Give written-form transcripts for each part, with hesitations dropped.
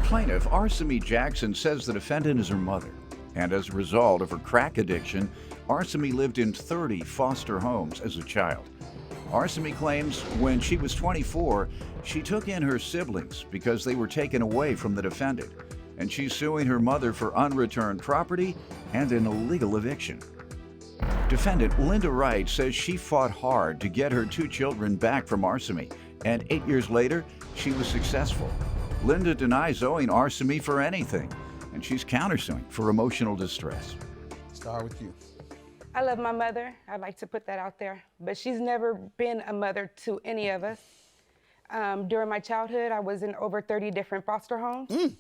Plaintiff Arsamy Jackson says the defendant is her mother, and as a result of her crack addiction, Arsamy lived in 30 foster homes as a child. Arsamy claims when she was 24, she took in her siblings because they were taken away from the defendant, and she's suing her mother for unreturned property and an illegal eviction. Defendant Linda Wright says she fought hard to get her 2 children back from Arsamy, and 8 years later, she was successful. Linda denies owing Arsamy for anything, and she's countersuing for emotional distress. Start with you. I love my mother. I'd like to put that out there, but she's never been a mother to any of us. During my childhood, I was in over 30 different foster homes.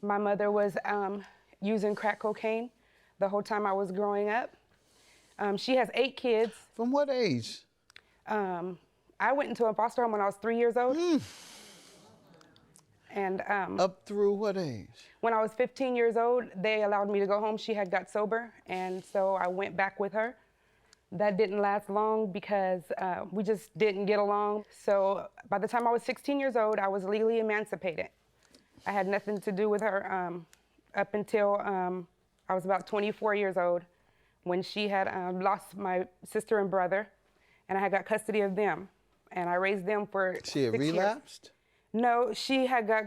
My mother was using crack cocaine the whole time I was growing up. She has 8 kids. From what age? I went into a foster home when I was 3 years old. And Up through what age? when I was 15 years old, they allowed me to go home. She had got sober, and so I went back with her. That didn't last long because we just didn't get along. So by the time I was 16 years old, I was legally emancipated. I had nothing to do with her up until I was about 24 years old, when she had lost my sister and brother, and I had got custody of them, and I raised them for She had 6 years. relapsed? No, she had got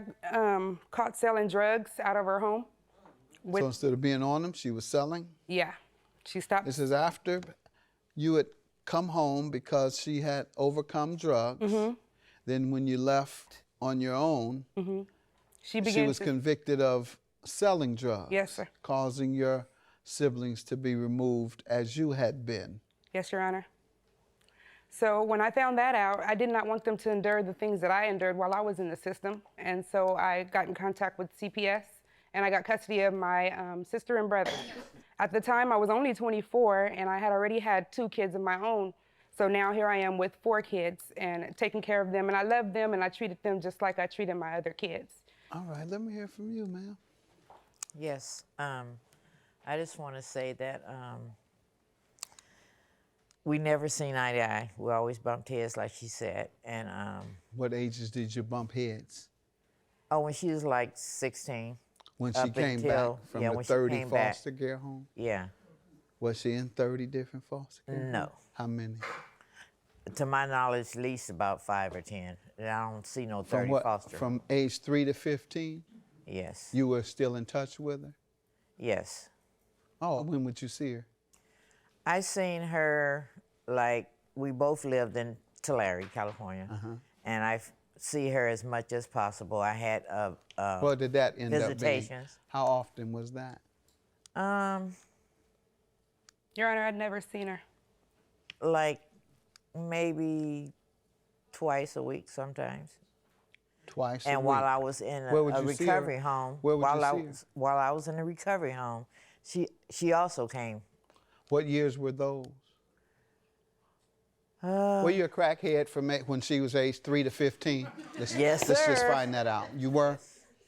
caught selling drugs out of her home. So instead of being on them, she was selling? Yeah, she stopped. This is after you had come home because she had overcome drugs. Then when you left on your own, she was convicted of selling drugs. Yes, sir. Causing your siblings to be removed as you had been. Yes, Your Honor. So when I found that out, I did not want them to endure the things that I endured while I was in the system. And so I got in contact with CPS, and I got custody of my sister and brother. At the time, I was only 24, and I had already had 2 kids of my own. So now here I am with 4 kids and taking care of them. And I loved them, and I treated them just like I treated my other kids. All right, let me hear from you, ma'am. Yes, I just want to say that we never seen eye to eye. We always bumped heads, like she said. And What ages did you bump heads? oh, when she was like 16. When she Up came back until- from yeah, the when she 30 came back. foster care home? Yeah. Was she in 30 different foster care homes? No. How many? To my knowledge, at least about 5 or 10. And I don't see no 30 From what? foster. From age 3 to 15? Yes. You were still in touch with her? Yes. Oh, when would you see her? I seen her, like, we both lived in Tulare, California. And I see her as much as possible. I had What did that end up being? visitations. How often was that? Your Honor, I'd never seen her. Like maybe twice a week sometimes. Twice a And week? while I was in Where would a you see her? recovery home, Where would you see her? while I was in a recovery home, she also came. What years were those? Were you a crackhead from when she was age 3 to 15? Yes, Let's just sir. find that out. You were?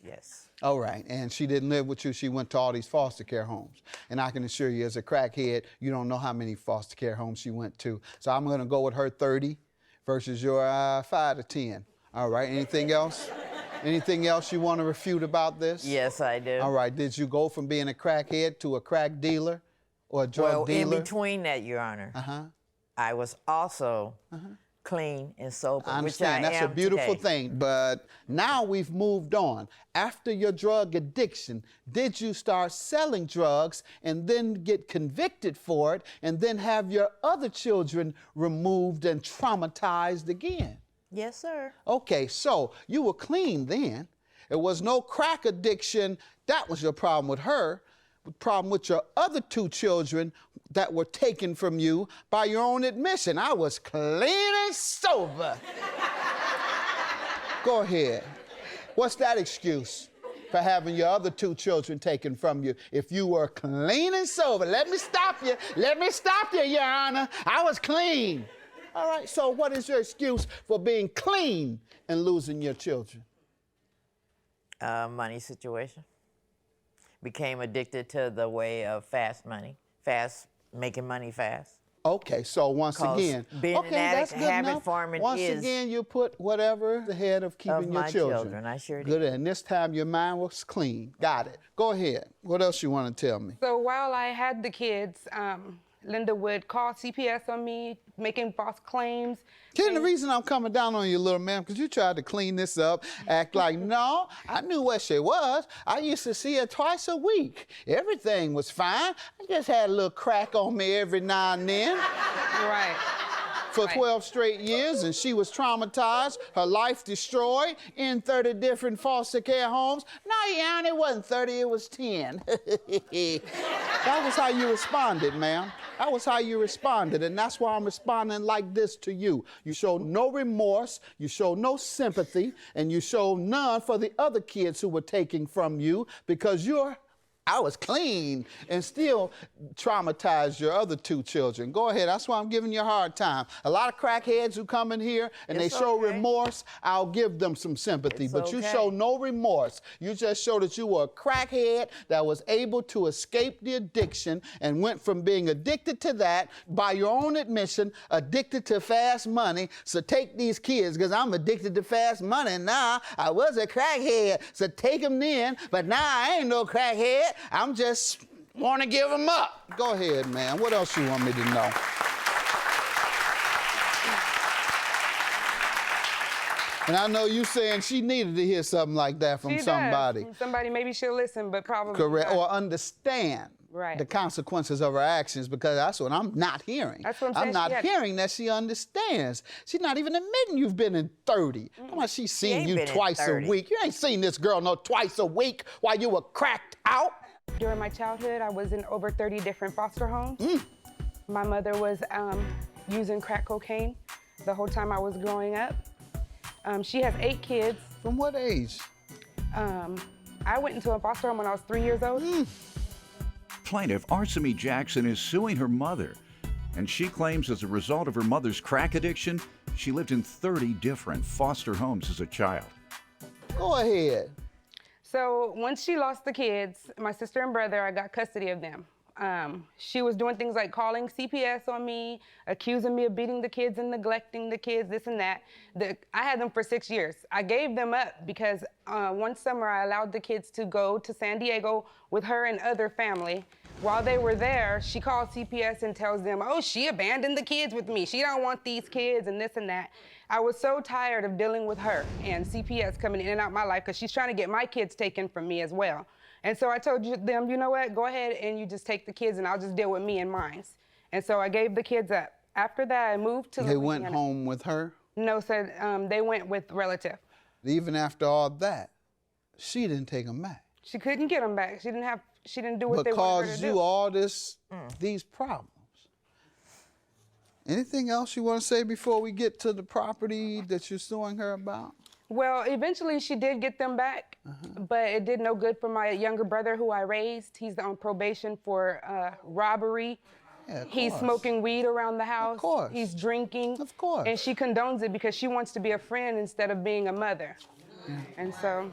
Yes. All right, and she didn't live with you. She went to all these foster care homes. And I can assure you, as a crackhead, you don't know how many foster care homes she went to. So I'm gonna go with her 30 versus your 5 to 10. All right, anything else? Anything else you wanna refute about this? Yes, I do. All right, did you go from being a crackhead to a crack dealer or a drug dealer? Well, in between that, Your Honor, I was also clean and sober, I understand. which I That's am a beautiful today. thing. But now we've moved on. After your drug addiction, did you start selling drugs and then get convicted for it and then have your other children removed and traumatized again? Yes, sir. Okay, so you were clean then. It was no crack addiction. That was your problem with her. The problem with your other 2 children that were taken from you by your own admission. I was clean and sober. Go ahead. What's that excuse for having your other 2 children taken from you if you were clean and sober? Let me stop you. Let me stop you, Your Honor. I was clean. All right, so what is your excuse for being clean and losing your children? Money situation. Became addicted to the way of fast money, making money fast. Okay, so once 'Cause again, being an okay, addict, that's good habit enough. forming Once is again, you put whatever ahead of keeping your my children. I sure Good, did. and this time your mind was clean. Got it. Go ahead. What else you want to tell me? So while I had the kids, Linda would call CPS on me, making false claims. Ken, the reason I'm coming down on you, little man, because you tried to clean this up, act like, no, I knew where she was. I used to see her twice a week. Everything was fine. I just had a little crack on me every now and then. Right. For Right. 12 straight years, and she was traumatized, her life destroyed in 30 different foster care homes. No, Jan, it wasn't 30, it was 10. That was how you responded, ma'am. That was how you responded, and that's why I'm responding like this to you. You show no remorse, you show no sympathy, and you show none for the other kids who were taking from you because I was clean and still traumatized your other 2 children. Go ahead, that's why I'm giving you a hard time. A lot of crackheads who come in here and It's they show okay. remorse, I'll give them some sympathy. It's But you okay. show no remorse. You just show that you were a crackhead that was able to escape the addiction and went from being addicted to that, by your own admission, addicted to fast money. So take these kids, because I'm addicted to fast money now. I was a crackhead, so take them then, but now I ain't no crackhead. I'm just want to give them up. Go ahead, man. What else you want me to know? And I know you saying she needed to hear something like that from She does. somebody. From somebody, maybe she'll listen, but probably Correct. not. Or understand Right. the consequences of her actions, because that's what I'm not hearing. That's what I'm saying. I'm not She had- hearing that she understands. She's not even admitting you've been in 30. How much she's seen ain't you been in twice a 30. week? You ain't seen this girl no twice a week while you were cracked out. During my childhood, I was in over 30 different foster homes. My mother was using crack cocaine the whole time I was growing up. She has 8 kids. From what age? I went into a foster home when I was 3 years old. Plaintiff Arsamy Jackson is suing her mother, and she claims as a result of her mother's crack addiction, she lived in 30 different foster homes as a child. Go ahead. So once she lost the kids, my sister and brother, I got custody of them. She was doing things like calling CPS on me, accusing me of beating the kids and neglecting the kids, this and that. I had them for 6 years. I gave them up because one summer I allowed the kids to go to San Diego with her and other family. While they were there, she called CPS and tells them, oh, she abandoned the kids with me. She don't want these kids and this and that. I was so tired of dealing with her and CPS coming in and out my life because she's trying to get my kids taken from me as well. And so I told them, you know what, go ahead and you just take the kids and I'll just deal with me and mine. And so I gave the kids up. After that, I moved to They Louisiana. went home with her? No, so they went with relative. Even after all that, she didn't take them back. She couldn't get them back. She didn't do what But they wanted her caused to you do. all these problems. Anything else you want to say before we get to the property that you're suing her about? Well, eventually she did get them back, but it did no good for my younger brother who I raised. He's on probation for robbery. Yeah, of He's course. smoking weed around the house. course. He's drinking. Of course. And she condones it because she wants to be a friend instead of being a mother. And so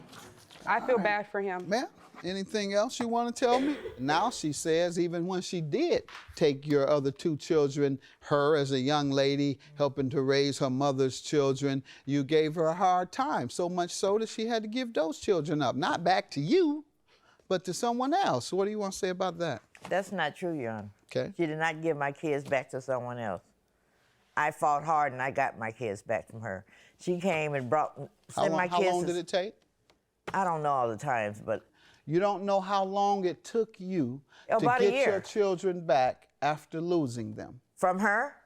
I feel bad for him. Ma'am, anything else you want to tell me? Now she says even when she did take your other 2 children, her as a young lady helping to raise her mother's children, you gave her a hard time, so much so that she had to give those children up. Not back to you, but to someone else. What do you want to say about that? That's not true, Your Honor. Okay. She did not give my kids back to someone else. I fought hard and I got my kids back from her. She came and How long did it take? I don't know all the times, but You don't know how long it took you About to a get your year. children back after losing them from her,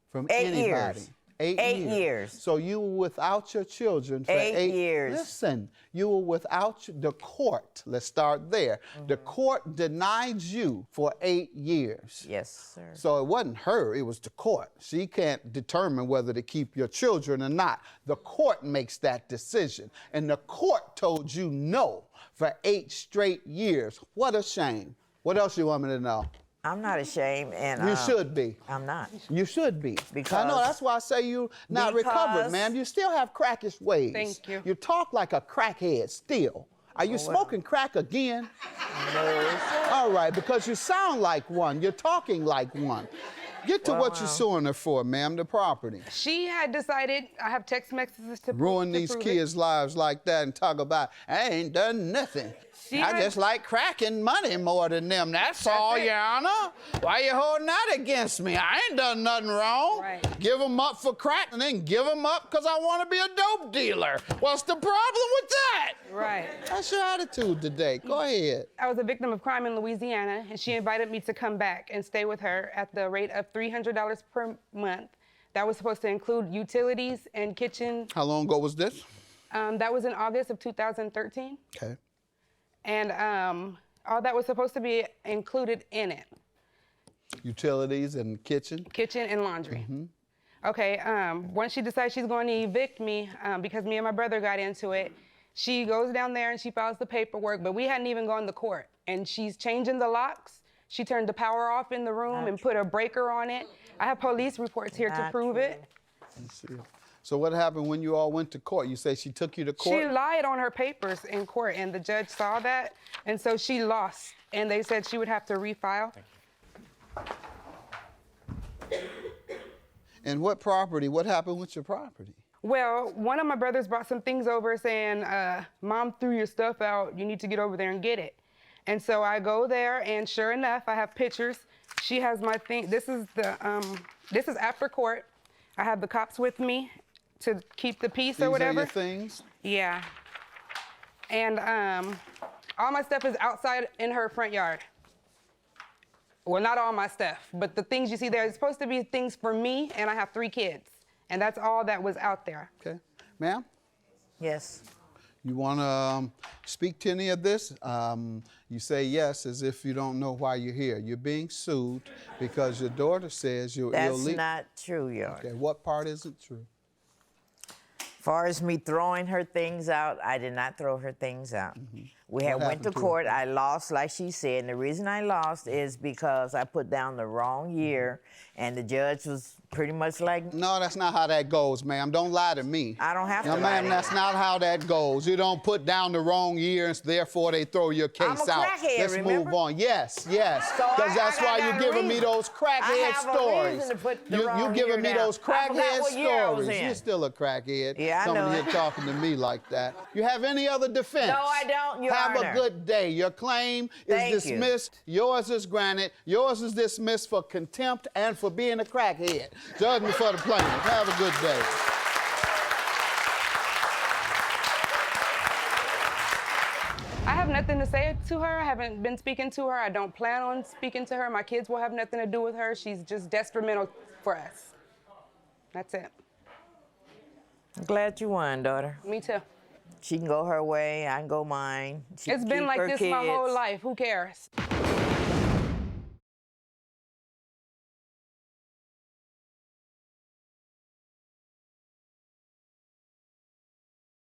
from 8 anybody. years. 8 8 years. years. So you were without your children for 8 years. Listen, you were without the court. Let's start there. The court denied you for 8 years. Yes, sir. So it wasn't her, it was the court. She can't determine whether to keep your children or not. The court makes that decision. And the court told you no for 8 straight years. What a shame. What else you want me to know? I'm not ashamed, and You should be. I'm not. You should be. I know, Because- that's why I say you not recovered, because- ma'am. You still have crackish ways. Thank you. You talk like a crackhead still. Are you smoking crack again? No, sir. All right, because you sound like one. You're talking like one. Get to what you're suing her for, ma'am, the property. She had decided, I have text messages to Ruin to these prove kids' lives like that and talk about, I ain't done nothing. I just like cracking money more than them. That's all, it. Your Honor. Why you holding that against me? I ain't done nothing wrong. Right. Give them up for crack and then give them up because I want to be a dope dealer. What's the problem with that? Right. That's your attitude today. Go ahead. I was a victim of crime in Louisiana, and she invited me to come back and stay with her at the rate of $300 per month. That was supposed to include utilities and kitchen. How long ago was this? That was in August of 2013. Okay. And all that was supposed to be included in it. Utilities and kitchen? Kitchen and laundry. Mm-hmm. Okay, once she decides she's going to evict me, because me and my brother got into it, she goes down there and she files the paperwork, but we hadn't even gone to court. And she's changing the locks. She turned the power off in the room and put a breaker on it. I have police reports here to prove it. Let's see. So what happened when you all went to court? You say she took you to court? She lied on her papers in court, and the judge saw that, and so she lost. And they said she would have to refile. And what property? What happened with your property? Well, one of my brothers brought some things over saying, Mom threw your stuff out. You need to get over there and get it. And so I go there, and sure enough, I have pictures. She has my thing. This is after court. I have the cops with me to keep the peace or whatever. These are your things? Yeah. And all my stuff is outside in her front yard. Well, not all my stuff, but the things you see there, it's supposed to be things for me, and I have 3 kids. And that's all that was out there. Okay. Ma'am? Yes. You want to speak to any of this? You say yes as if you don't know why you're here. You're being sued because your daughter says you're illegal. That's not true, Your Honor. Okay, what part isn't true? As far as me throwing her things out, I did not throw her things out. Mm-hmm. We had What went to happened to court. I lost, like she said, and the reason I lost is because I put down the wrong year, and the judge was pretty much like, No, that's not how that goes, ma'am. Don't lie to me. I don't have to lie ma'am, to that's you. not how that goes. You don't put down the wrong year, and therefore they throw your case I'm a out. crackhead, Let's remember? move on. Yes, yes. So Because that's I why got you're a giving me reason. those I crackhead have a stories. reason to put the You're wrong giving year me down. those I forgot crackhead what year I was stories. in. You're still a crackhead. Yeah, I Coming know here it. talking to me like that. You have any other defense? No, I don't, Your Have Honor. a good day. Your claim is Thank you. dismissed. Yours is granted. Yours is dismissed for contempt and for being a crackhead. Judgment for the plaintiff. Have a good day. I have nothing to say to her. I haven't been speaking to her. I don't plan on speaking to her. My kids will have nothing to do with her. She's just detrimental for us. That's it. I'm glad you won, daughter. Me too. She can go her way, I can go mine. She It's can been keep like her this my whole kids. life. Who cares?